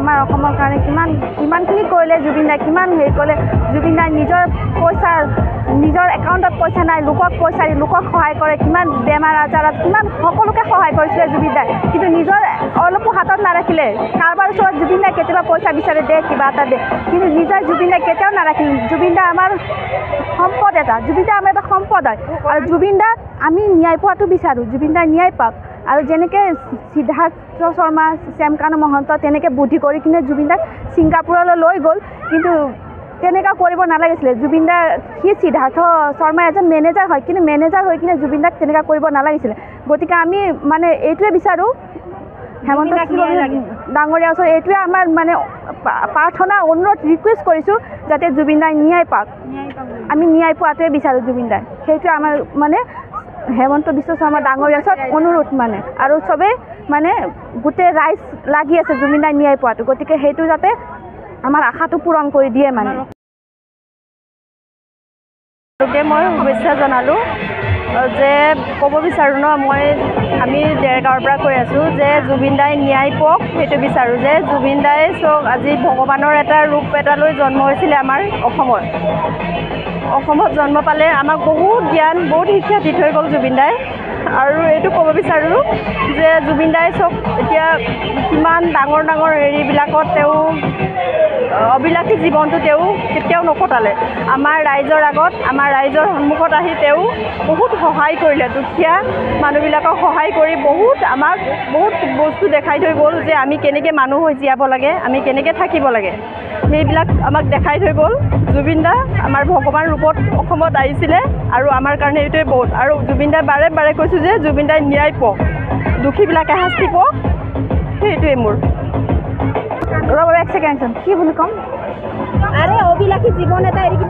আমাৰ অসমৰ কাৰণে কিমানখিনি কৰিলে জুবিন দাই, কিমান হেৰি কৰিলে জুবিন দাই নিজৰ একাউণ্টত পইচা নাই, লোকক পইচা দি লোকক সহায় কৰে, কিমান বেমাৰ আজাৰত কিমান সকলোকে সহায় কৰিছিলে জুবিন দাই, কিন্তু নিজৰ অলপো হাতত নাৰাখিলে। কাৰোবাৰ ওচৰত জুবিন দাই কেতিয়াবা পইচা বিচাৰে দে, কিবা এটা দে, কিন্তু নিজৰ জুবিন দাই কেতিয়াও নাৰাখিলে। জুবিন দা আমাৰ সম্পদ এটা, জুবিন দা আমাৰ এটা সম্পদ হয়, আৰু জুবিন দাক আমি ন্যায় পোৱাটো বিচাৰোঁ, জুবিন দাই ন্যায় পাওক। আৰু যেনেকৈ সিদ্ধাৰ্থ শৰ্মা, শ্যামকানু মহন্ত তেনেকৈ বুদ্ধি কৰি কিনে জুবিন দাক ছিংগাপুৰলৈ লৈ গ'ল, কিন্তু তেনেকুৱা কৰিব নালাগিছিলে। জুবিন দা সিদ্ধাৰ্থ শৰ্মা এজন মেনেজাৰ হয়, কিন্তু মেনেজাৰ হৈ কিনে জুবিন দাক তেনেকুৱা কৰিব নালাগিছিলে। গতিকে আমি মানে এইটোৱে বিচাৰোঁ, হেমন্ত বিশ্ব ডাঙৰীয়াৰ ওচৰত এইটোৱে আমাৰ মানে প্ৰাৰ্থনা, অনুৰোধ, ৰিকুৱেষ্ট কৰিছোঁ যাতে জুবিন দাই ন্যায় পাওক। আমি ন্যায় পোৱাটোৱে বিচাৰোঁ জুবিন দাই, সেইটোৱে আমাৰ মানে হেমন্ত বিশ্ব শৰ্মা ডাঙৰীয়াৰ ওচৰত অনুৰোধ মানে, আৰু চবেই মানে গোটেই ৰাইজ লাগি আছে জুবিন দাই ন্যায় পোৱাটো। গতিকে সেইটো যাতে আমাৰ আশাটো পূৰণ কৰি দিয়ে মানে। মই শুভেচ্ছা জনালোঁ যে ক'ব বিচাৰোঁ ন, আমি ডেৰগাঁৱৰ পৰা কৈ আছোঁ যে জুবিন দাই ন্যায় পাওক, সেইটো বিচাৰোঁ যে জুবিন দাই চব আজি ভগৱানৰ এটা ৰূপ এটা লৈ জন্ম হৈছিলে আমাৰ অসমত জন্ম পালে, আমাক বহুত জ্ঞান, বহুত শিক্ষা দি থৈ গ'ল জুবিন দাই। আৰু এইটো ক'ব বিচাৰোঁ যে জুবিন দাই চব এতিয়া কিমান ডাঙৰ হেৰিবিলাকত তেওঁ অবিলাসী জীৱনটো তেওঁ কেতিয়াও নকটালে। আমাৰ ৰাইজৰ আগত, আমাৰ ৰাইজৰ সন্মুখত আহি তেওঁ বহুত সহায় কৰিলে, দুখীয়া মানুহবিলাকক সহায় কৰি আমাক বহুত বস্তু দেখাই থৈ গ'ল যে আমি কেনেকৈ মানুহ হৈ জীয়াব লাগে, আমি কেনেকৈ থাকিব লাগে, সেইবিলাক আমাক দেখাই থৈ গ'ল। জুবিন দা আমাৰ ভগৱান ৰূপত অসমত আহিছিলে, আৰু আমাৰ কাৰণে এইটোৱে বহুত। আৰু জুবিন দাই বাৰে বাৰে কৈছোঁ যে জুবিন দাই ন্যায় পাওক, দুখীবিলাকে শাস্তি পাওক, সেইটোৱে মোৰ। ৰ'ব এক ছেকেণ্ড, কি বুলি ক'ম? আৰে অবিলাসী জীৱন এটা এৰি